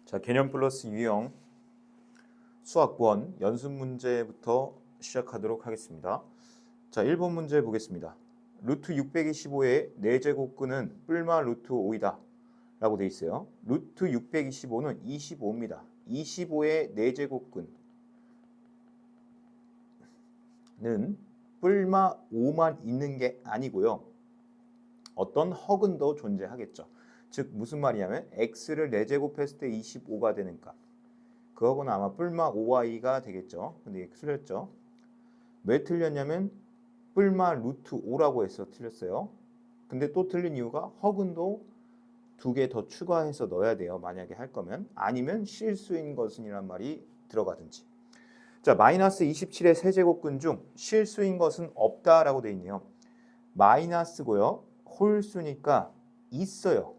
자, 개념 플러스 유형 수학권 연습 문제부터 시작하도록 하겠습니다. 자, 1번 문제 보겠습니다. 루트 625의 4제곱근은 뿔마 루트 5이다 라고 돼 있어요. 루트 625는 25입니다. 25의 4제곱근은 뿔마 5만 있는 게 아니고요. 어떤 허근도 존재하겠죠. 즉 무슨 말이냐면 x를 4제곱했을 때 25가 되는 값. 그거는 아마 뿔마 5y가 되겠죠. 근데 이게 틀렸죠. 왜 틀렸냐면 뿔마 루트 5라고 해서 틀렸어요. 근데 또 틀린 이유가 허근도 2개 더 추가해서 넣어야 돼요. 만약에 할 거면. 아니면 실수인 것은 이란 말이 들어가든지. 자, 마이너스 27의 세제곱근 중 실수인 것은 없다라고 돼 있네요. 마이너스고요. 홀수니까 있어요.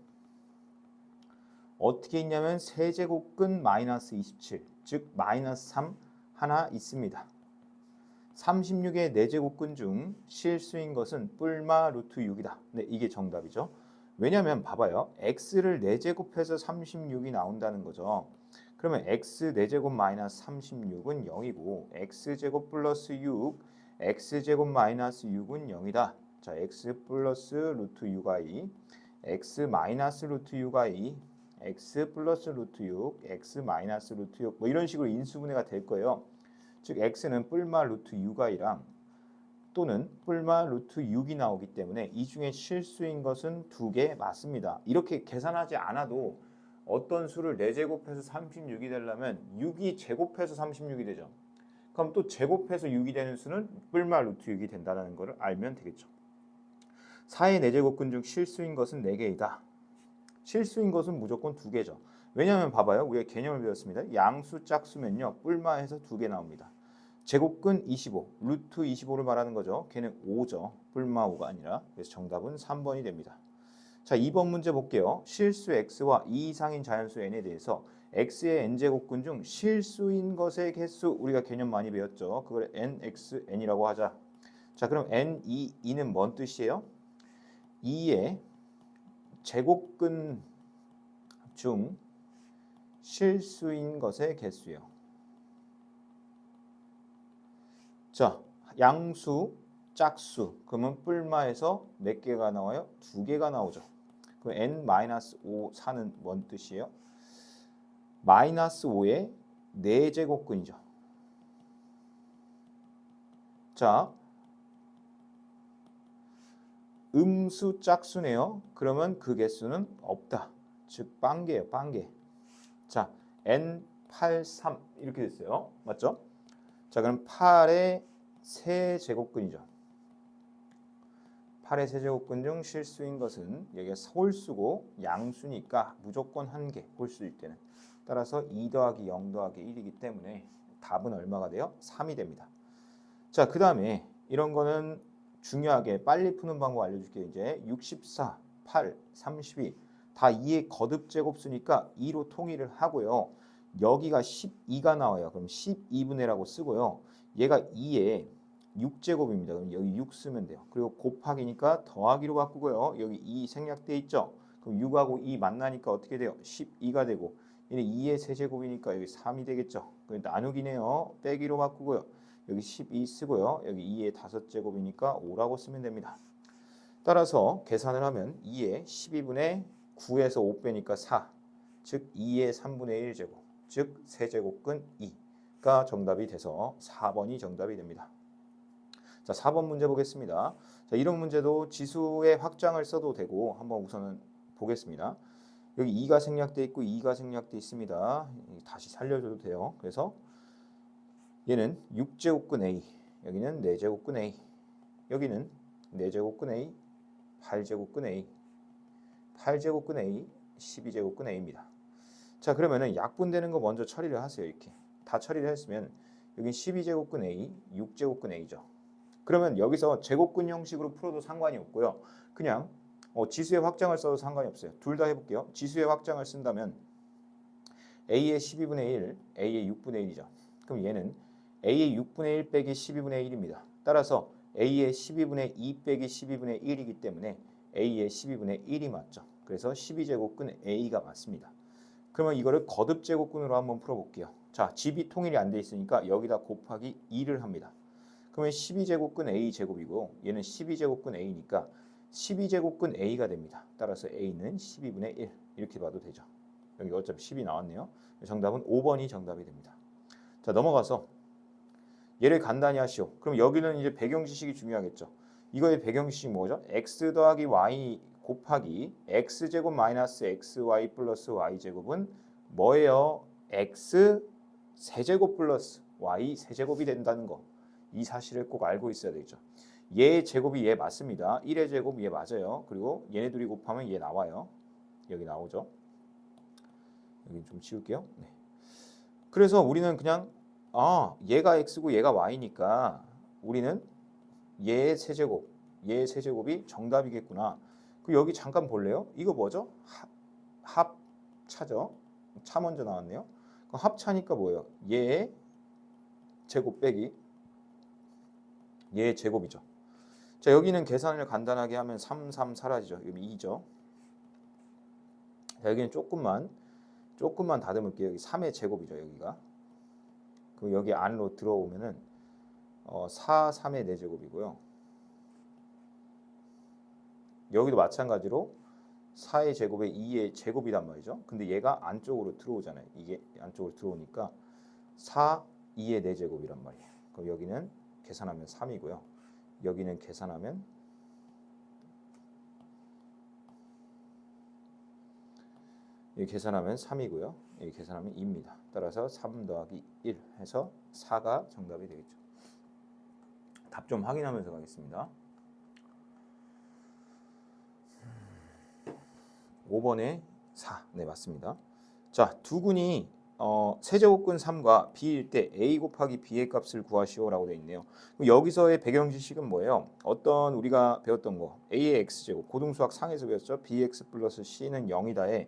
어떻게 있냐면 세제곱근 마이너스 27, 즉 마이너스 3 하나 있습니다. 36의 4제곱근 중 실수인 것은 뿔마 루트 6이다. 네, 이게 정답이죠. 왜냐면 봐봐요. x를 4제곱해서 36이 나온다는 거죠. 그러면 x 4제곱 마이너스 36은 0이고 x제곱 플러스 6, x제곱 마이너스 6은 0이다. 자, x 플러스 루트 6i, x 마이너스 루트 6i, x 플러스 루트 6, x 마이너스 루트 6 뭐 이런 식으로 인수분해가 될 거예요. 즉 x는 뿔마 루트 6i랑 또는 뿔마 루트 6이 나오기 때문에 이 중에 실수인 것은 2개 맞습니다. 이렇게 계산하지 않아도 어떤 수를 4제곱해서 36이 되려면 6이 제곱해서 36이 되죠. 그럼 또 제곱해서 6이 되는 수는 뿔마 루트 6이 된다는 것을 알면 되겠죠. 4의 4제곱근 중 실수인 것은 4개이다. 실수인 것은 무조건 2개죠. 왜냐하면 봐봐요. 우리가 개념을 배웠습니다. 양수 짝수면요. 뿔마에서 2개 나옵니다. 제곱근 25, 루트 25를 말하는 거죠. 걔는 5죠. 뿔마 5가 아니라. 그래서 정답은 3번이 됩니다. 자, 2번 문제 볼게요. 실수 x와 2 이상인 자연수 n에 대해서 x의 n제곱근 중 실수인 것의 개수 우리가 개념 많이 배웠죠. 그걸 nxn이라고 하자. 자, 그럼 n2는 뭔 뜻이에요? 2의 제곱근 중 실수인 것의 개수예요. 자, 양수, 짝수. 그러면 뿔마에서 몇 개가 나와요? 2개가 나오죠. 그럼 n-5 4는 뭔 뜻이에요? 마이너스 5의 4제곱근이죠. 자, 음수 짝수네요. 그러면 그 개수는 없다. 즉 빵개예요. 빵개. 자, n83 이렇게 됐어요. 맞죠? 자, 그럼 8의 세제곱근이죠. 8의 세제곱근 중 실수인 것은 여기가 홀수고 양수니까 무조건 1개 홀수일 때는. 따라서 2 더하기 0 더하기 1이기 때문에 답은 얼마가 돼요? 3이 됩니다. 자, 그 다음에 이런 거는 중요하게 빨리 푸는 방법 알려줄게요. 이제 64, 8, 32 다 2의 거듭제곱수니까 2로 통일을 하고요. 여기가 12가 나와요. 그럼 12분의 1라고 쓰고요. 얘가 2의 6제곱입니다. 그럼 여기 6 쓰면 돼요. 그리고 곱하기니까 더하기로 바꾸고요. 여기 2 생략돼 있죠. 그럼 6하고 2 만나니까 어떻게 돼요? 12가 되고 얘는 2의 세제곱이니까 여기 3이 되겠죠. 나누기네요. 빼기로 바꾸고요. 여기 12 쓰고요. 여기 2의 5제곱이니까 5라고 쓰면 됩니다. 따라서 계산을 하면 2의 12분의 9에서 5 빼니까 4, 즉 2의 3분의 1제곱, 즉 세제곱근 2가 정답이 돼서 4번이 정답이 됩니다. 자, 4번 문제 보겠습니다. 자, 이런 문제도 지수의 확장을 써도 되고 한번 우선은 보겠습니다. 여기 2가 생략돼 있고 2가 생략돼 있습니다. 다시 살려줘도 돼요. 그래서 얘는 6제곱근 A, 여기는 4제곱근 A, 여기는 4제곱근 A, 8제곱근 A, 8제곱근 A, 12제곱근 A입니다. 자, 그러면은 약분되는 거 먼저 처리를 하세요. 이렇게 다 처리를 했으면 여긴 12제곱근 A, 6제곱근 A죠. 그러면 여기서 제곱근 형식으로 풀어도 상관이 없고요. 그냥 지수의 확장을 써도 상관이 없어요. 둘 다 해볼게요. 지수의 확장을 쓴다면 A의 12분의 1, A의 6분의 1이죠. 그럼 얘는 A의 6분의 1 빼기 12분의 1입니다. 따라서 A의 12분의 2 빼기 12분의 1이기 때문에 A의 12분의 1이 맞죠. 그래서 12제곱근 A가 맞습니다. 그러면 이거를 거듭 제곱근으로 한번 풀어볼게요. 자, 집이 통일이 안 돼 있으니까 여기다 곱하기 2를 합니다. 그러면 12제곱근 A제곱이고 얘는 12제곱근 A니까 12제곱근 A가 됩니다. 따라서 A는 12분의 1 이렇게 봐도 되죠. 여기 어차피 10이 나왔네요. 정답은 5번이 정답이 됩니다. 자, 넘어가서 얘를 간단히 하시오. 그럼 여기는 이제 배경 지식이 중요하겠죠. 이거의 배경 지식이 뭐죠? x 더하기 y 곱하기 x제곱 마이너스 xy 플러스 y제곱은 뭐예요? x 세제곱 플러스 y 세제곱이 된다는 거. 이 사실을 꼭 알고 있어야 되죠. 얘 제곱이 얘 맞습니다. 1의 제곱 얘 맞아요. 그리고 얘네 둘이 곱하면 얘 나와요. 여기 나오죠. 여기 좀 지울게요. 네. 그래서 우리는 그냥 얘가 x고 얘가 y니까 우리는 얘의 세제곱이 정답이겠구나. 그 여기 잠깐 볼래요? 이거 뭐죠? 합차죠. 차 먼저 나왔네요. 합차니까 뭐예요? 얘의 제곱 빼기 얘의 제곱이죠. 자, 여기는 계산을 간단하게 하면 3, 3 사라지죠. 여기 2죠. 자, 여기는 조금만 다듬을게요. 여기 3의 제곱이죠. 여기가. 그럼 여기 안으로 들어오면은 4, 3의 4제곱이고요. 여기도 마찬가지로 4의 제곱에 2의 제곱이란 말이죠. 근데 얘가 안쪽으로 들어오잖아요. 이게 안쪽으로 들어오니까 4, 2의 4제곱이란 말이에요. 그럼 여기는 계산하면 3이고요. 여기는 계산하면 3이고요. 여기 계산하면 2입니다. 따라서 3 더하기 1 해서 4가 정답이 되겠죠. 답 좀 확인하면서 가겠습니다. 5번에 4. 네, 맞습니다. 자, 두 군이 세제곱근 3과 b일 때 a 곱하기 b의 값을 구하시오라고 되어 있네요. 여기서의 배경 지식은 뭐예요? 어떤 우리가 배웠던 거 a의 x제곱 고등수학 상에서 배웠죠. bx 플러스 c는 0이다에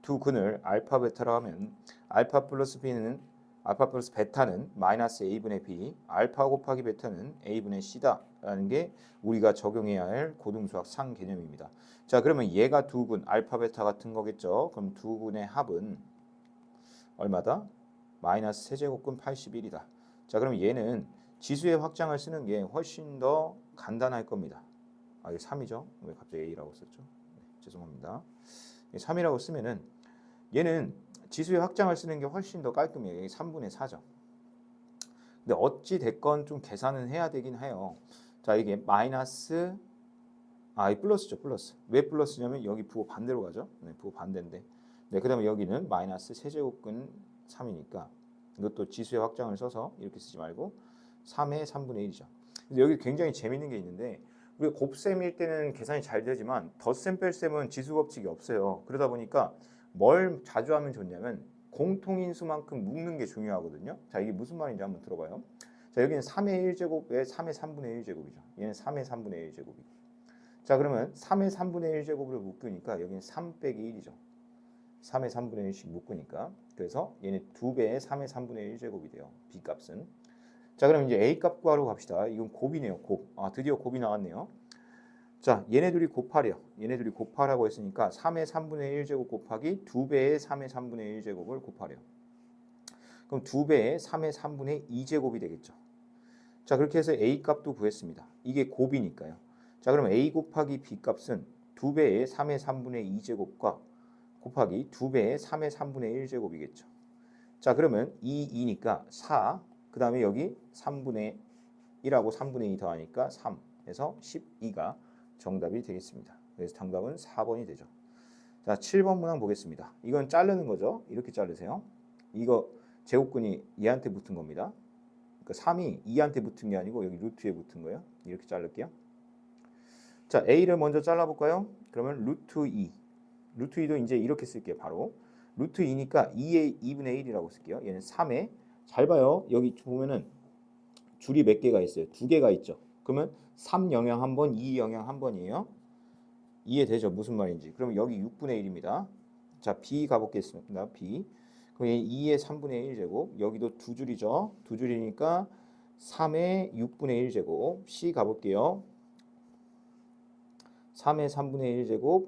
두 근을 알파 베타로 하면 알파 플러스 베타는 마이너스 a분의 b, 알파 곱하기 베타는 a분의 c다라는 게 우리가 적용해야 할 고등수학 상 개념입니다. 자, 그러면 얘가 두 근 알파 베타 같은 거겠죠. 그럼 두 근의 합은 얼마다? 마이너스 세제곱근 81이다. 자, 그럼 얘는 지수의 확장을 쓰는 게 훨씬 더 간단할 겁니다. 이게 3이죠. 왜 갑자기 a라고 썼죠? 네, 죄송합니다. 3이라고 쓰면은 얘는 지수의 확장을 쓰는 게 훨씬 더 깔끔해요. 여기 3분의 4죠. 근데 어찌 됐건 좀 계산은 해야 되긴 해요. 자, 이게 마이너스 이 플러스죠. 플러스. 왜 플러스냐면 여기 부호 반대로 가죠. 네, 부호 반대인데. 네, 그다음에 여기는 마이너스 세제곱근 3이니까 이것도 지수의 확장을 써서 이렇게 쓰지 말고 3의 3분의 1이죠. 근데 여기 굉장히 재밌는 게 있는데 우리가 곱셈일 때는 계산이 잘 되지만 덧셈 뺄셈은 지수 법칙이 없어요. 그러다 보니까 뭘 자주 하면 좋냐면 공통인수만큼 묶는 게 중요하거든요. 자, 이게 무슨 말인지 한번 들어봐요. 자, 여기는 3의 1제곱에 3의 3분의 1제곱이죠. 얘는 3의 3분의 1제곱이고. 자, 그러면 3의 3분의 1제곱을 묶으니까 여기는 3 빼기 1이죠. 3의 3분의 1씩 묶으니까. 그래서 얘는 2배의 3의 3분의 1제곱이 돼요. B값은. 자, 그럼 이제 A값 구하러 갑시다. 이건 곱이네요. 곱. 드디어 곱이 나왔네요. 자, 얘네들이 곱하래요. 얘네들이 곱하라고 했으니까 3의 3분의 1제곱 곱하기 2배의 3의 3분의 1제곱을 곱하래요. 그럼 2배의 3의 3분의 2제곱이 되겠죠. 자, 그렇게 해서 A값도 구했습니다. 이게 곱이니까요. 자, 그럼 A 곱하기 B 값은 2배의 3의 3분의 2제곱과 곱하기 2배의 3의 3분의 1제곱이겠죠. 자, 그러면 2니까 4, 그 다음에 여기 3분의 1하고 3분의 2 더하니까 3 해서 12가 정답이 되겠습니다. 그래서 정답은 4번이 되죠. 자, 7번 문항 보겠습니다. 이건 자르는 거죠. 이렇게 자르세요. 이거 제곱근이 얘한테 붙은 겁니다. 그러니까 3이 2한테 붙은 게 아니고 여기 루트에 붙은 거예요. 이렇게 자를게요. 자, A를 먼저 잘라볼까요? 그러면 루트 2. 루트 2도 이제 이렇게 쓸게요. 바로. 루트 2니까 2의 2분의 1이라고 쓸게요. 얘는 3에. 잘 봐요. 여기 보면은 줄이 몇 개가 있어요? 두 개가 있죠. 그러면 3 영향 한 번, 2 영향 한 번이에요. 이해되죠? 무슨 말인지. 그러면 여기 6분의 1입니다. 자, B 가보겠습니다. B. 그럼 2의 3분의 1제곱. 여기도 두 줄이죠. 두 줄이니까 3의 6분의 1제곱. C 가볼게요. 3의 3분의 1제곱.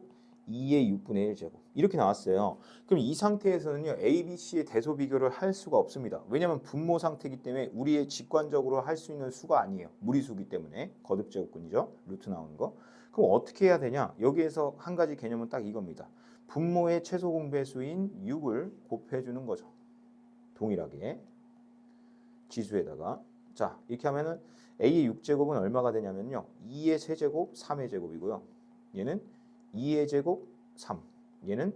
2의 6분의 1제곱 이렇게 나왔어요. 그럼 이 상태에서는요 A, B, C의 대소 비교를 할 수가 없습니다. 왜냐하면 분모 상태이기 때문에 우리의 직관적으로 할 수 있는 수가 아니에요. 무리수기 때문에 거듭 제곱근이죠. 루트 나오는 거. 그럼 어떻게 해야 되냐? 여기에서 한 가지 개념은 딱 이겁니다. 분모의 최소 공배수인 6을 곱해주는 거죠. 동일하게 지수에다가 자 이렇게 하면은 A의 6제곱은 얼마가 되냐면요 2의 세제곱 3의 제곱이고요 얘는 2의 제곱 3 얘는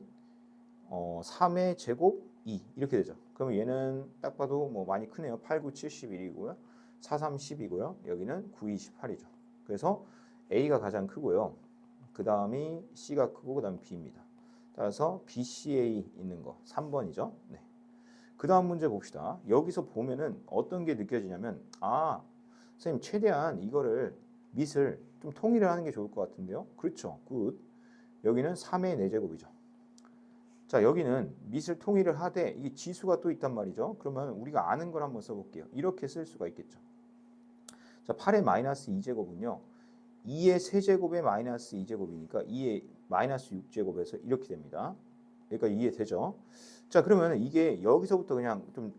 3의 제곱 2 이렇게 되죠. 그러면 얘는 딱 봐도 뭐 많이 크네요. 8, 9, 71이고요 4, 3, 10이고요 여기는 9, 28이죠. 그래서 A가 가장 크고요 그 다음이 C가 크고 그 다음 B입니다. 따라서 BCA 있는 거 3번이죠. 네. 그 다음 문제 봅시다. 여기서 보면은 어떤 게 느껴지냐면 아 선생님 최대한 이거를 밑을 좀 통일을 하는 게 좋을 것 같은데요. 그렇죠. 굿. 여기는 3의 4제곱이죠. 자 여기는 밑을 통일을 하되 이게 지수가 또 있단 말이죠. 그러면 우리가 아는 걸 한번 써볼게요. 이렇게 쓸 수가 있겠죠. 자 8의 마이너스 2제곱은요. 2의 세제곱의 마이너스 2제곱이니까 2의 마이너스 6제곱에서 이렇게 됩니다. 그러니까 이해되죠? 자 그러면 이게 여기서부터 그냥 좀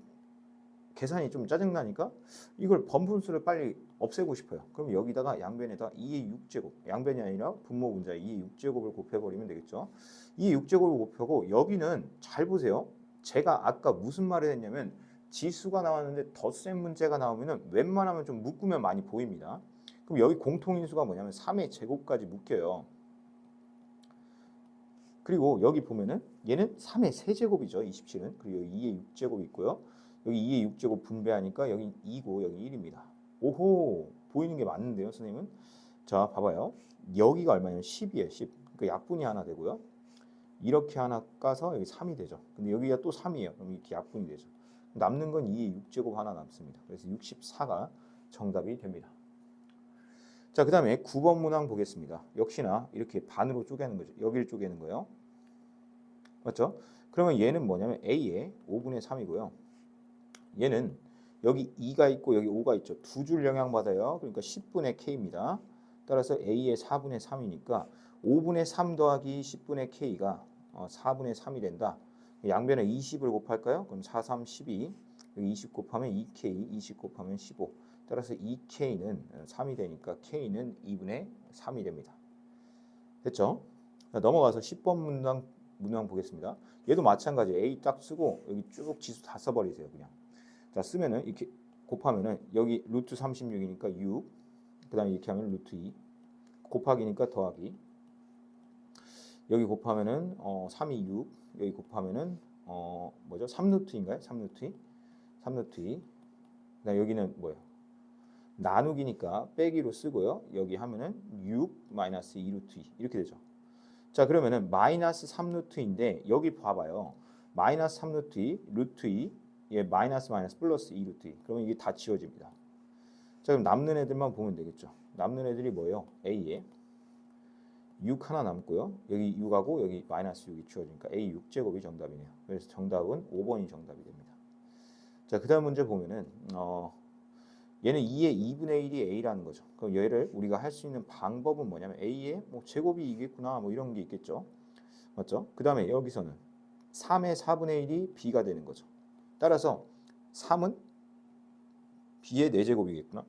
계산이 좀 짜증나니까 이걸 번분수를 빨리 없애고 싶어요. 그럼 여기다가 양변에다 2의 6제곱 양변이 아니라 분모 분자에 2의 6제곱을 곱해버리면 되겠죠. 2의 6제곱을 곱하고 여기는 잘 보세요. 제가 아까 무슨 말을 했냐면 지수가 나왔는데 덧셈 문제가 나오면은 웬만하면 좀 묶으면 많이 보입니다. 그럼 여기 공통인수가 뭐냐면 3의 제곱까지 묶여요. 그리고 여기 보면은 얘는 3의 세제곱이죠. 27은. 그리고 여기 2의 6제곱이 있고요. 여기 2의 6제곱 분배하니까 여기 2고 여기 1입니다. 오호 보이는 게 맞는데요 선생님은. 자 봐봐요. 여기가 얼마냐면 10이에요. 10. 그러니까 약분이 하나 되고요. 이렇게 하나 까서 여기 3이 되죠. 근데 여기가 또 3이에요. 그럼 이렇게 약분이 되죠. 남는 건 2의 6제곱 하나 남습니다. 그래서 64가 정답이 됩니다. 자, 그 다음에 9번 문항 보겠습니다. 역시나 이렇게 반으로 쪼개는 거죠. 여기를 쪼개는 거예요. 맞죠? 그러면 얘는 뭐냐면 A의 5분의 3이고요. 얘는 여기 2가 있고 여기 5가 있죠. 두 줄 영향받아요. 그러니까 10분의 K입니다. 따라서 A의 4분의 3이니까 5분의 3 더하기 10분의 K가 4분의 3이 된다. 양변에 20을 곱할까요? 그럼 4, 3, 12. 여기 20 곱하면 2K, 20 곱하면 15. 따라서 2K는 3이 되니까 K는 2분의 3이 됩니다. 됐죠? 넘어가서 10번 문항 보겠습니다. 얘도 마찬가지 A 딱 쓰고 여기 쭉 지수 다 써버리세요. 그냥. 자 쓰면은 이렇게 곱하면은 여기 루트 36이니까 6. 그 다음에 이렇게 하면 루트 2. 곱하기니까 더하기. 여기 곱하면은 3이 6. 여기 곱하면은 뭐죠? 3루트인가요? 3루트 2. 3루트 2. 그다음 여기는 뭐예요? 나누기니까 빼기로 쓰고요. 여기 하면은 6 마이너스 2루트 2 이렇게 되죠. 자 그러면은 마이너스 3루트인데 여기 봐봐요. 마이너스 3루트 2 루트 2 예, 마이너스 마이너스 플러스 2루트 2 그러면 이게 다 지워집니다. 자 그럼 남는 애들만 보면 되겠죠. 남는 애들이 뭐예요? A에 6 하나 남고요. 여기 6하고 여기 마이너스 6이 지워지니까 A 6제곱이 정답이네요. 그래서 정답은 5번이 정답이 됩니다. 자 그 다음 문제 보면은 얘는 2의 2분의 1이 A라는 거죠. 그럼 얘를 우리가 할 수 있는 방법은 뭐냐면 A의 뭐 제곱이 이겠구나 뭐 이런 게 있겠죠. 맞죠? 그 다음에 여기서는 3의 4분의 1이 B가 되는 거죠. 따라서 3은 B의 4제곱이겠구나.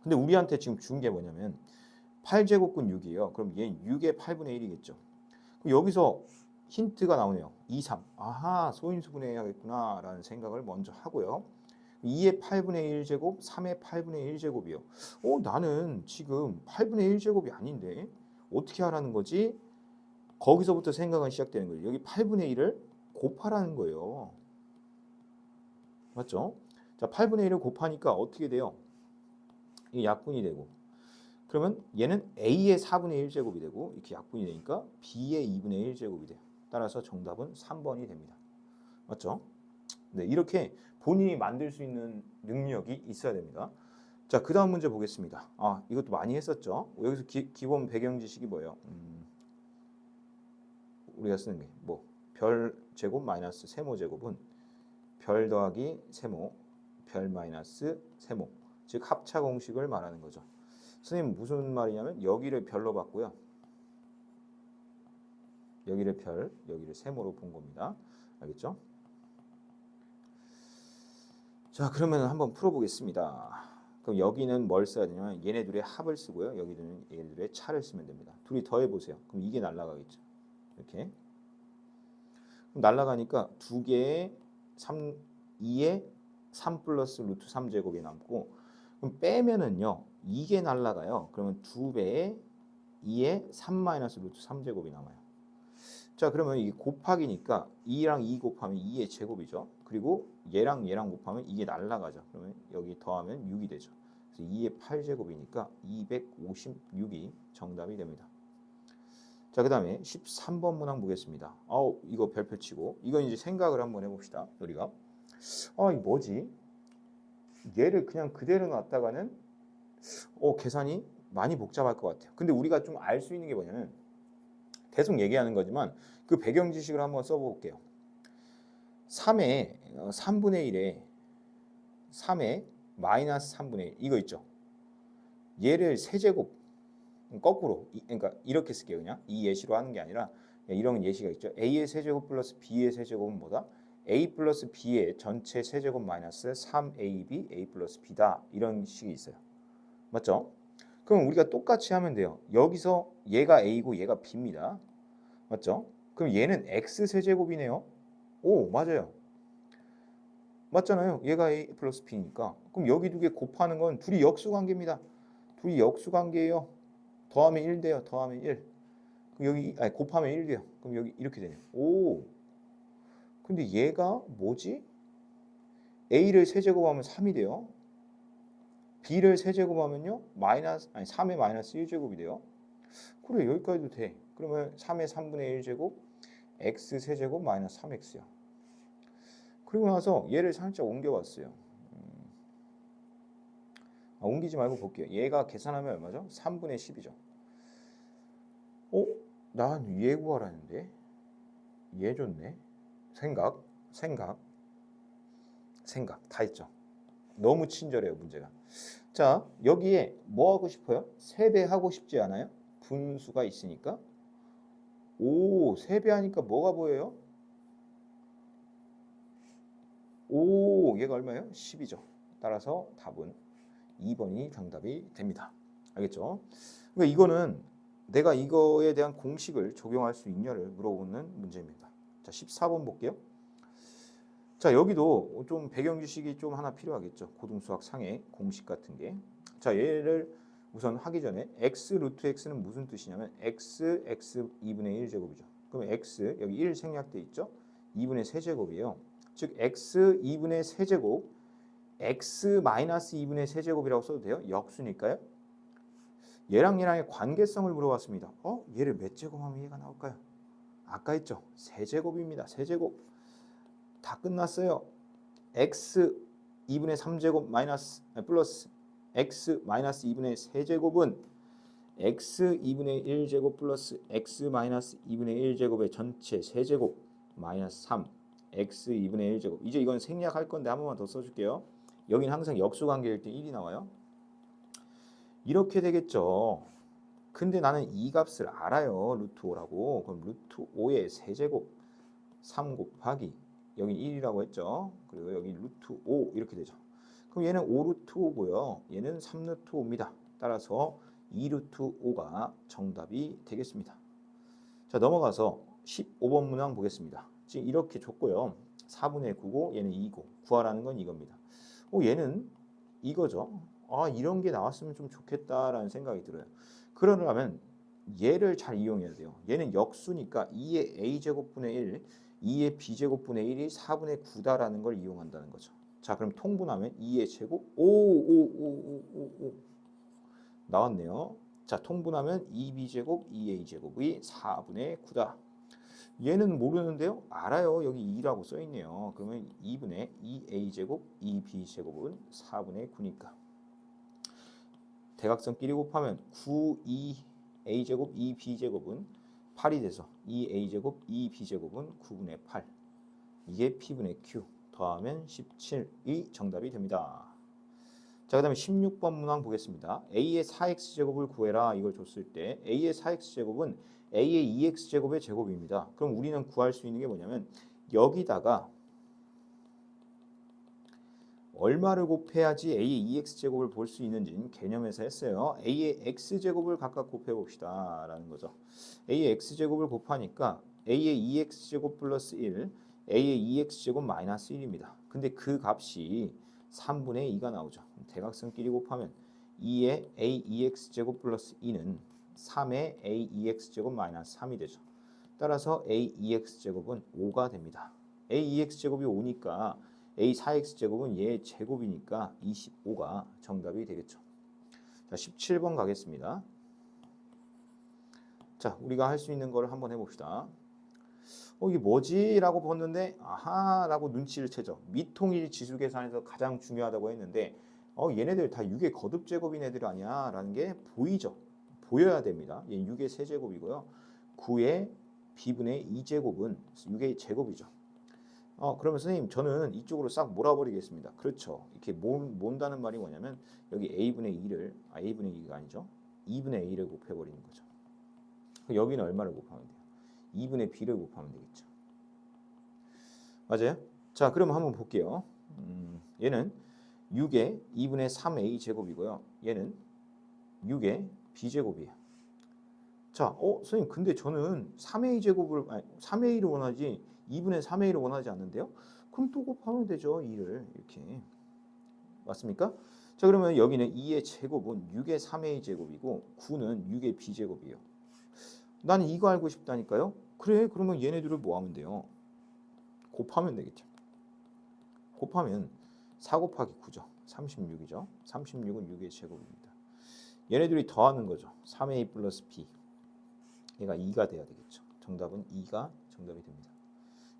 근데 우리한테 지금 준 게 뭐냐면 8제곱근 6이에요. 그럼 얘는 6의 8분의 1이겠죠. 그럼 여기서 힌트가 나오네요. 2, 3. 아하 소인수분해야겠구나 라는 생각을 먼저 하고요. 2의 8분의 1제곱, 3의 8분의 1제곱이요. 나는 지금 8분의 1제곱이 아닌데 어떻게 하라는 거지? 거기서부터 생각은 시작되는 거예요. 여기 8분의 1을 곱하라는 거예요. 맞죠? 자, 8분의 1을 곱하니까 어떻게 돼요? 이게 약분이 되고 그러면 얘는 A의 4분의 1제곱이 되고 이렇게 약분이 되니까 B의 2분의 1제곱이 돼요. 따라서 정답은 3번이 됩니다. 맞죠? 네, 이렇게 본인이 만들 수 있는 능력이 있어야 됩니다. 자, 그 다음 문제 보겠습니다. 이것도 많이 했었죠. 여기서 기본 배경 지식이 뭐예요? 우리가 쓰는 게 뭐? 별 제곱 마이너스 세모 제곱은 별 더하기 세모, 별 마이너스 세모. 즉 합차 공식을 말하는 거죠. 선생님 무슨 말이냐면 여기를 별로 봤고요. 여기를 별, 여기를 세모로 본 겁니다. 알겠죠? 자, 그러면 한번 풀어보겠습니다. 그럼 여기는 뭘 써야 되냐면 얘네 둘의 합을 쓰고요. 여기는 얘네 둘의 차를 쓰면 됩니다. 둘이 더해보세요. 그럼 이게 날아가겠죠. 이렇게. 그럼 날아가니까 2개의 3, 2의 3 플러스 루트 3제곱이 남고 그럼 빼면은요. 이게 날아가요. 그러면 2배의 2의 3 마이너스 루트 3제곱이 남아요. 자, 그러면 이게 곱하기니까 2랑 2 곱하면 2의 제곱이죠. 그리고 얘랑 얘랑 곱하면 이게 날아가죠. 그러면 여기 더하면 6이 되죠. 그래서 2의 8제곱이니까 256이 정답이 됩니다. 자, 그 다음에 13번 문항 보겠습니다. 이거 별표 치고 이건 이제 생각을 한번 해봅시다. 우리가 이 뭐지? 얘를 그냥 그대로 놨다가는 계산이 많이 복잡할 것 같아요. 근데 우리가 좀 알 수 있는 게 뭐냐면 계속 얘기하는 거지만 그 배경 지식을 한번 써볼게요. 3의 3분의 1에 3의 마이너스 3분의 1 이거 있죠. 얘를 세제곱 거꾸로 그러니까 이렇게 쓸게요. 그냥 이 예시로 하는 게 아니라 이런 예시가 있죠. a의 세제곱 플러스 b의 세제곱은 뭐다? a 플러스 b의 전체 세제곱 마이너스 3ab a 플러스 b다. 이런 식이 있어요. 맞죠? 그럼 우리가 똑같이 하면 돼요. 여기서 얘가 a고 얘가 b입니다. 맞죠? 그럼 얘는 x 세제곱이네요. 오, 맞아요. 맞잖아요. 얘가 a 플러스 b니까. 그럼 여기 두 개 곱하는 건 둘이 역수관계입니다. 둘이 역수관계예요. 더하면 1 돼요. 더하면 1. 그럼 여기 곱하면 1 돼요. 그럼 여기 이렇게 되네요. 오. 근데 얘가 뭐지? a를 세제곱하면 3이 돼요. b를 세제곱하면요. 3의 마이너스 1제곱이 돼요. 그래, 여기까지도 돼. 그러면 3의 3분의 1제곱 x 세제곱 마이너스 3x요. 그리고 나서 얘를 살짝 옮겨봤어요. 옮기지 말고 볼게요. 얘가 계산하면 얼마죠? 3분의 10이죠. 난 얘 구하라는데 얘 줬네. 생각 다 했죠. 너무 친절해요 문제가. 자, 여기에 뭐 하고 싶어요? 세배하고 싶지 않아요? 분수가 있으니까. 오, 세배하니까 뭐가 보여요? 오, 얘가 얼마예요? 10이죠. 따라서 답은 2번이 정답이 됩니다. 알겠죠? 그러니까 이거는 내가 이거에 대한 공식을 적용할 수 있냐를 물어보는 문제입니다. 자, 14번 볼게요. 자, 여기도 좀 배경 지식이 좀 하나 필요하겠죠. 고등수학 상의 공식 같은 게. 자, 얘를 우선 하기 전에 x 루트 x는 무슨 뜻이냐면 x 2분의 1제곱이죠. 그럼 x 여기 1 생략돼 있죠. 2분의 세제곱이에요. 즉 x 2분의 세제곱 x 마이너스 2분의 세제곱이라고 써도 돼요. 역수니까요. 얘랑 얘랑의 관계성을 물어봤습니다. 얘를 몇 제곱하면 얘가 나올까요? 아까 했죠. 세제곱입니다. 세제곱. 다 끝났어요. x 2분의 3제곱 마이너스 플러스 x 마이너스 2분의 세제곱은 x 2분의 1제곱 플러스 x 마이너스 2분의 1제곱의 전체 세제곱 마이너스 3 x 2분의 1제곱. 이제 이건 생략할 건데 한 번만 더 써줄게요. 여기는 항상 역수관계일 때 1이 나와요. 이렇게 되겠죠. 근데 나는 이 값을 알아요. 루트 5라고. 그럼 루트 5의 세제곱 3 곱하기 여기 1이라고 했죠. 그리고 여기 루트 5 이렇게 되죠. 그럼 얘는 5 루트 5고요. 얘는 3 루트 5입니다. 따라서 2 루트 5가 정답이 되겠습니다. 자, 넘어가서 15번 문항 보겠습니다. 지금 이렇게 줬고요. 4분의 9고 얘는 2고 구하라는 건 이겁니다. 얘는 이거죠. 이런 게 나왔으면 좀 좋겠다라는 생각이 들어요. 그러려면 얘를 잘 이용해야 돼요. 얘는 역수니까 2의 a제곱분의 1 2의 b제곱분의 1이 4분의 9다라는 걸 이용한다는 거죠. 자, 그럼 통분하면 2의 제곱 5 나왔네요. 자, 통분하면 2b제곱 2a제곱이 4분의 9다. 얘는 모르는데요. 알아요. 여기 2라고 써있네요. 그러면 2분의 2a제곱 2b제곱은 4분의 9니까 대각선끼리 곱하면 9, 2a제곱 2b제곱은 8이 돼서 2a제곱 2b제곱은 9분의 8. 이게 p분의 q 더하면 17이 정답이 됩니다. 자, 그 다음에 16번 문항 보겠습니다. a의 4x제곱을 구해라 이걸 줬을 때 a의 4x제곱은 a의 2x제곱의 제곱입니다. 그럼 우리는 구할 수 있는 게 뭐냐면 여기다가 얼마를 곱해야지 a의 2x제곱을 볼 수 있는지는 개념에서 했어요. a의 x제곱을 각각 곱해봅시다 라는 거죠. a의 x제곱을 곱하니까 a의 2x제곱 플러스 1, a의 2x제곱 마이너스 1입니다. 근데 그 값이 3분의 2가 나오죠. 대각선끼리 곱하면 2의 a 2x제곱 플러스 2는 3의 a 2x제곱 마이너스 3이 되죠. 따라서 a 2x제곱은 5가 됩니다. a 2x제곱이 5니까 a 4x제곱은 얘의 제곱이니까 25가 정답이 되겠죠. 자, 17번 가겠습니다. 자, 우리가 할 수 있는 거를 한번 해봅시다. 이게 뭐지? 라고 봤는데 아하 라고 눈치를 채죠. 미통일 지수 계산에서 가장 중요하다고 했는데 얘네들 다 6의 거듭제곱인 애들 아니야 라는 게 보이죠. 보여야 됩니다. 얘 6의 세제곱이고요. 9의 b분의 2제곱은 6의 제곱이죠. 그러면 선생님 저는 이쪽으로 싹 몰아버리겠습니다. 그렇죠. 이렇게 몬다는 말이 뭐냐면 여기 a분의 2를 a분의 2가 아니죠. 2분의 a를 곱해버리는 거죠. 여기는 얼마를 곱하면 돼요? 2분의 b를 곱하면 되겠죠. 맞아요? 자, 그럼 한번 볼게요. 얘는 6의 2분의 3a 제곱이고요. 얘는 6의 b제곱이에요. 자, 선생님 근데 저는 3a 제곱을 3a를 원하지 2분의 3a를 원하지 않는데요. 그럼 또 곱하면 되죠. 2를 이렇게. 맞습니까? 자, 그러면 여기는 2의 제곱은 6의 3a 제곱이고 9는 6의 b제곱이에요. 나는 이거 알고 싶다니까요. 그래, 그러면 얘네들을 뭐 하면 돼요? 곱하면 되겠죠. 곱하면 4 곱하기 9죠. 36이죠. 36은 6의 제곱입니다. 얘네들이 더하는 거죠. 3a 플러스 b. 얘가 2가 돼야 되겠죠. 정답은 2가 정답이 됩니다.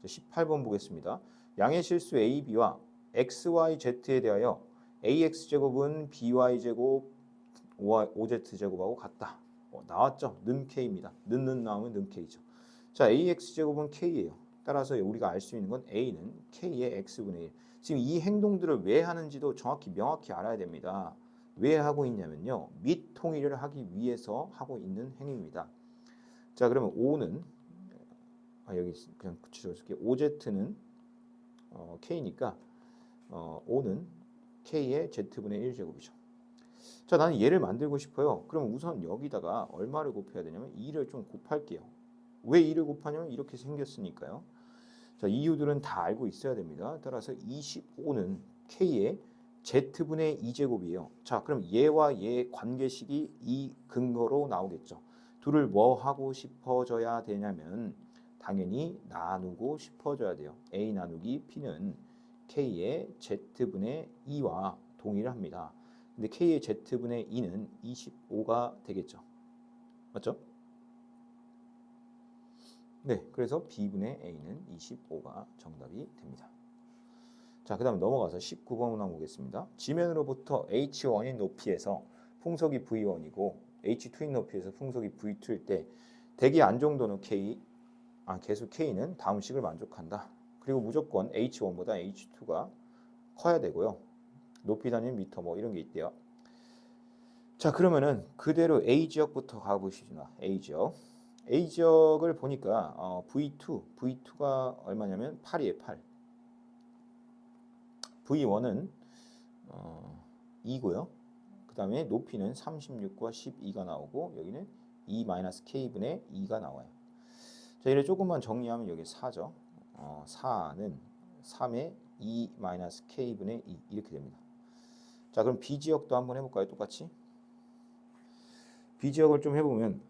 18번 보겠습니다. 양의 실수 a, b와 x, y, z에 대하여 ax제곱은 by제곱 5z제곱하고 같다. 나왔죠? 는 k입니다. 는 나오면 는 k죠. 자, ax제곱은 k예요. 따라서 우리가 알 수 있는 건 a는 k의 x분의 1. 지금 이 행동들을 왜 하는지도 정확히 명확히 알아야 됩니다. 왜 하고 있냐면요. 및 통일을 하기 위해서 하고 있는 행위입니다. 자, 그러면 5는 여기 그냥 붙여줄게요. 5z는 k니까 5는 k의 z분의 1제곱이죠. 자, 나는 얘를 만들고 싶어요. 그럼 우선 여기다가 얼마를 곱해야 되냐면 2를 좀 곱할게요. 왜 2를 곱하냐면 이렇게 생겼으니까요. 자, 이유들은 다 알고 있어야 됩니다. 따라서 25는 k의 z분의 2제곱이에요. 자, 그럼 얘와 얘의 관계식이 이 근거로 나오겠죠. 둘을 뭐 하고 싶어져야 되냐면 당연히 나누고 싶어져야 돼요. a 나누기 p는 k의 z분의 2와 동일합니다. 근데 k의 z분의 2는 25가 되겠죠. 맞죠? 네, 그래서 b분의 a는 25가 정답이 됩니다. 자, 그 다음 넘어가서 19번 문항 보겠습니다. 지면으로부터 h1인 높이에서 풍속이 v1이고 h2인 높이에서 풍속이 v2일 때 대기 안정도는 개수 k는 다음 식을 만족한다. 그리고 무조건 h1보다 h2가 커야 되고요. 높이 단위는 미터 뭐 이런 게 있대요. 자, 그러면은 그대로 A 지역부터 가보시죠. A 지역. A 지역을 보니까 V2가 얼마냐면 8이에요. 8. V1은 2고요. 그 다음에 높이는 36과 12가 나오고 여기는 2-k분의 2가 나와요. 자, 이를 조금만 정리하면 여기 4죠. 4는 3의 2-k분의 2 이렇게 됩니다. 자, 그럼 B 지역도 한번 해볼까요? 똑같이. B 지역을 좀 해보면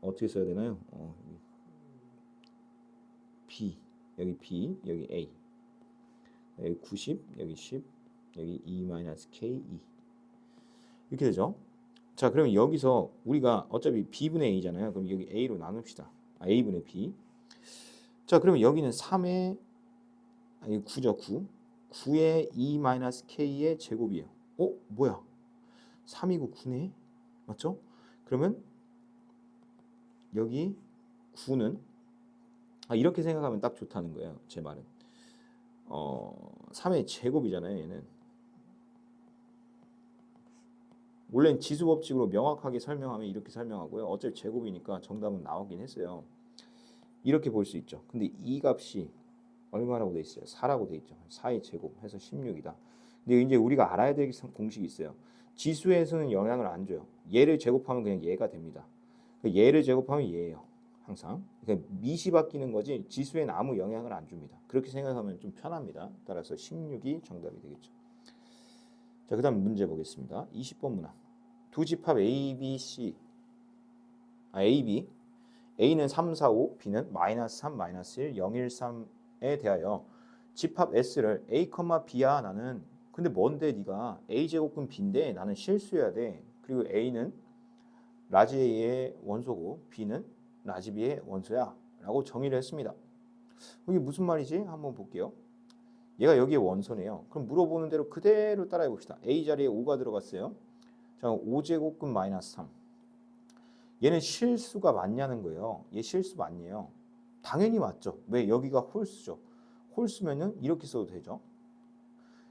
어떻게 써야 되나요? B 여기 B 여기 A 여기 90 여기 10 여기 2-K 2 이렇게 되죠. 자, 그러면 여기서 우리가 어차피 B분의 A잖아요. 그럼 여기 A로 나눕시다. A분의 B. 자, 그러면 여기는 3의 9죠. 9의 2-K의 제곱이에요. 뭐야? 3이고 9네. 맞죠? 그러면 여기 9는 이렇게 생각하면 딱 좋다는 거예요. 제 말은 3의 제곱이잖아요. 얘는 원래는 지수 법칙으로 명확하게 설명하면 이렇게 설명하고요. 어차피 제곱이니까 정답은 나오긴 했어요. 이렇게 볼 수 있죠. 근데 이 값이 얼마라고 돼 있어요? 4라고 돼 있죠. 4의 제곱 해서 16이다. 근데 이제 우리가 알아야 될 공식이 있어요. 지수에서는 영향을 안 줘요. 얘를 제곱하면 그냥 얘가 됩니다. 얘를 제곱하면 얘예요. 항상. 그러니까 밑이 바뀌는 거지 지수에는 아무 영향을 안 줍니다. 그렇게 생각하면 좀 편합니다. 따라서 16이 정답이 되겠죠. 자, 그다음 문제 보겠습니다. 20번 문항. 두 집합 A, B, C. A, B. A는 3, 4, 5, B는 마이너스 3, 마이너스 1, 0, 1, 3에 대하여 집합 S를 A, B야 나는 근데 뭔데 네가 A 제곱근 B인데 나는 실수해야 돼. 그리고 A는 라지 A의 원소고 B는 라지 B의 원소야 라고 정의를 했습니다. 이게 무슨 말이지? 한번 볼게요. 얘가 여기에 원소네요. 그럼 물어보는 대로 그대로 따라해 봅시다. A 자리에 5가 들어갔어요. 자, 5제곱근 마이너스 3. 얘는 실수가 맞냐는 거예요. 얘 실수 맞네요. 당연히 맞죠. 왜? 여기가 홀수죠. 홀수면은 이렇게 써도 되죠.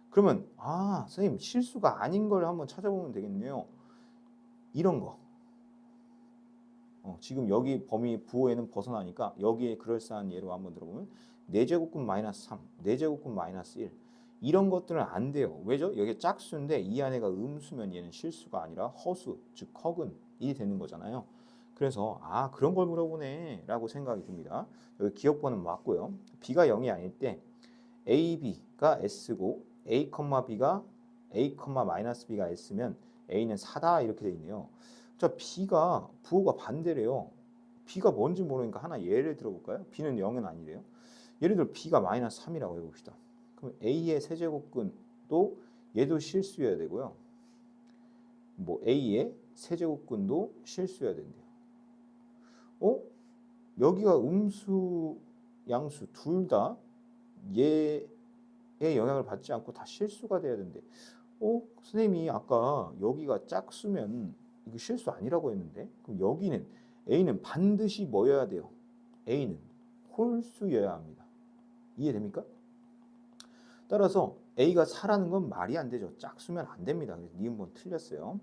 그러면 선생님 실수가 아닌 걸 한번 찾아보면 되겠네요. 이런 거. 지금 여기 범위 부호에는 벗어나니까 여기에 그럴싸한 예로 한번 들어보면 4제곱근 마이너스 3, 4제곱근 마이너스 1 이런 것들은 안 돼요. 왜죠? 여기 짝수인데 이 안에가 음수면 얘는 실수가 아니라 허수, 즉 허근이 되는 거잖아요. 그래서 그런 걸 물어보네 라고 생각이 듭니다. 여기 기억번은 맞고요. B가 0이 아닐 때 A, B가 S고 A, B가 A, 마이너스 B가 S면 A는 4다 이렇게 돼 있네요. 자, B가 부호가 반대래요. B가 뭔지 모르니까 하나 예를 들어볼까요? B는 0은 아니래요. 예를 들어 B가 마이너스 3이라고 해봅시다. 그럼 A의 세제곱근도 얘도 실수여야 되고요. 뭐 A의 세제곱근도 실수여야 된대요. 여기가 음수, 양수 둘 다 얘의 영향을 받지 않고 다 실수가 돼야 된대. 선생님이 아까 여기가 짝수면 이거 실수 아니라고 했는데 그럼 여기는 A는 반드시 뭐여야 돼요? A는 홀수여야 합니다. 이해됩니까? 따라서 A가 4라는 건 말이 안 되죠. 짝수면 안 됩니다. 그래서 니은번 틀렸어요.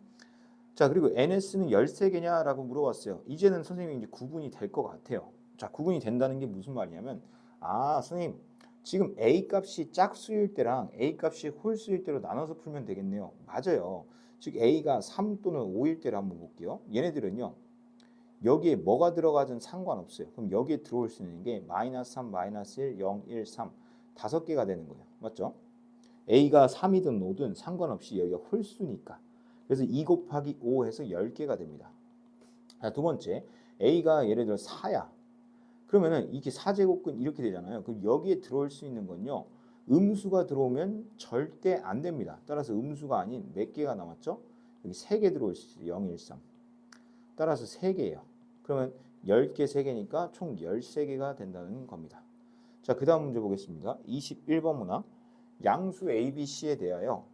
자, 그리고 NS는 13개냐라고 물어봤어요. 이제는 선생님이 이제 구분이 될 것 같아요. 자, 구분이 된다는 게 무슨 말이냐면 선생님 지금 A 값이 짝수일 때랑 A 값이 홀수일 때로 나눠서 풀면 되겠네요. 맞아요. 즉 A가 3 또는 5일 때를 한번 볼게요. 얘네들은요. 여기에 뭐가 들어가든 상관없어요. 그럼 여기에 들어올 수 있는 게 마이너스 3, 마이너스 1, 0, 1, 3 5개가 되는 거예요. 맞죠? A가 3이든 5든 상관없이 여기가 홀수니까. 그래서 2 곱하기 5 해서 10개가 됩니다. 자, 두 번째 A가 예를 들어 4야. 그러면은 이게 4제곱근 이렇게 되잖아요. 그럼 여기에 들어올 수 있는 건요. 음수가 들어오면 절대 안 됩니다. 따라서 음수가 아닌 몇 개가 남았죠? 여기 3개 들어올 수 있어요. 0, 1, 3. 따라서 3개예요. 그러면 10개 3개니까 총 13개가 된다는 겁니다. 자, 그 다음 문제 보겠습니다. 21번 문항. 양수 ABC에 대하여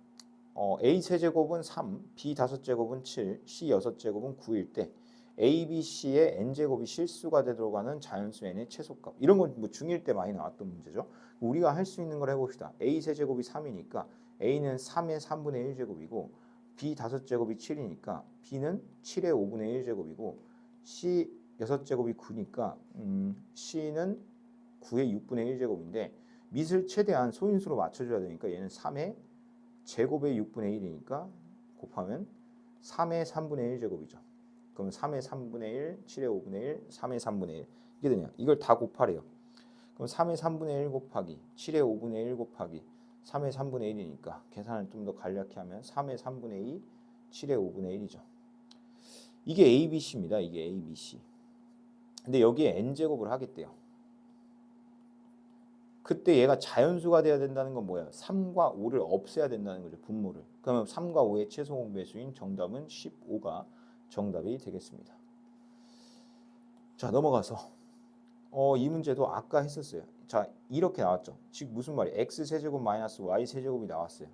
A 세제곱은 3, B 5제곱은 7, C 6제곱은 9일 때 A, B, C의 n제곱이 실수가 되도록 하는 자연수 n의 최소값. 이런 건 뭐 중1 때 많이 나왔던 문제죠. 우리가 할 수 있는 걸 해봅시다. A 세제곱이 3이니까 A는 3의 3분의 1제곱이고 B 5제곱이 7이니까 B는 7의 5분의 1제곱이고 C 6제곱이 9니까 C는 9의 6분의 1제곱인데 밑을 최대한 소인수로 맞춰줘야 되니까 얘는 3의 제곱의 6분의 1이니까 곱하면 3의 3분의 1제곱이죠. 그럼 3의 3분의 1, 7의 5분의 1, 3의 3분의 1 이게 되냐? 이걸 다 곱하래요. 그럼 3의 3분의 1 곱하기 7의 5분의 1 곱하기 3의 3분의 1이니까 계산을 좀 더 간략히 하면 3의 3분의 2, 7의 5분의 1이죠. 이게 ABC입니다. 이게 ABC. 근데 여기에 n제곱을 하겠대요. 그때 얘가 자연수가 돼야 된다는 건 뭐야? 3과 5를 없애야 된다는 거죠. 분모를. 그러면 3과 5의 최소 공배수인 정답은 15가 정답이 되겠습니다. 자, 넘어가서 이 문제도 아까 했었어요. 자, 이렇게 나왔죠. 즉 무슨 말이에요? x 세제곱 마이너스 y 세제곱이 나왔어요.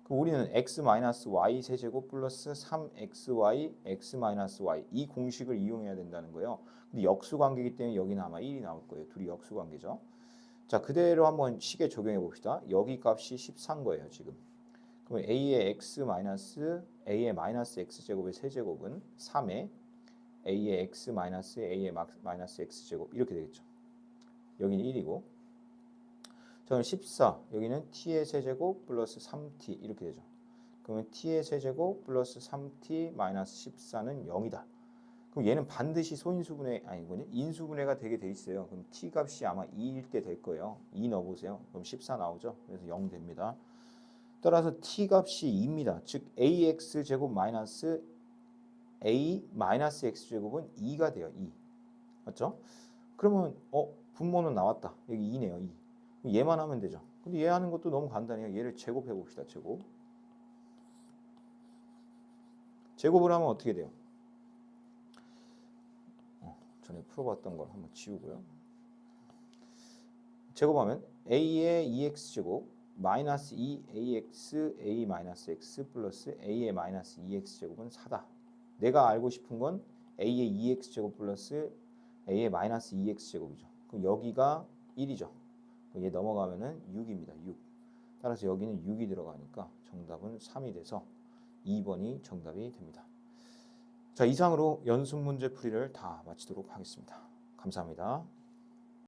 그럼 우리는 x 마이너스 y 세제곱 플러스 3xy x 마이너스 y 이 공식을 이용해야 된다는 거예요. 근데 역수관계이기 때문에 여기는 아마 1이 나올 거예요. 둘이 역수관계죠. 자, 그대로 한번 식에 적용해 봅시다. 여기 값이 13 거예요, 지금. 그럼 a의 x 마이너스 a의 마이너스 x제곱의 세제곱은 3에 a의 x 마이너스 a의 마이너스 x제곱 이렇게 되겠죠. 여기는 1이고 저는 14 여기는 t의 세제곱 플러스 3t 이렇게 되죠. 그러면 t의 세제곱 플러스 3t 마이너스 14는 0이다. 그럼 얘는 반드시 소인수분해 아니군요. 인수분해가 되게 돼 있어요. 그럼 t 값이 아마 2일 때 될 거예요. 2 넣어보세요. 그럼 14 나오죠. 그래서 0 됩니다. 따라서 t 값이 2입니다. 즉 ax 제곱 마이너스 a 마이너스 x 제곱은 2가 돼요. 2 맞죠? 그러면 분모는 나왔다. 여기 2네요. 2. 얘만 하면 되죠. 근데 얘 하는 것도 너무 간단해요. 얘를 제곱해 봅시다. 제곱을 하면 어떻게 돼요? 전에 풀어봤던 걸 한번 지우고요. 제곱하면 a의 2x제곱 마이너스 2ax a 마이너스 x 플러스 a의 마이너스 2x제곱은 4다. 내가 알고 싶은 건 a의 2x제곱 플러스 a의 마이너스 2x제곱이죠. 그럼 여기가 1이죠. 얘 넘어가면은 6입니다. 6. 따라서 여기는 6이 들어가니까 정답은 3이 돼서 2번이 정답이 됩니다. 자, 이상으로 연습 문제 풀이를 다 마치도록 하겠습니다. 감사합니다.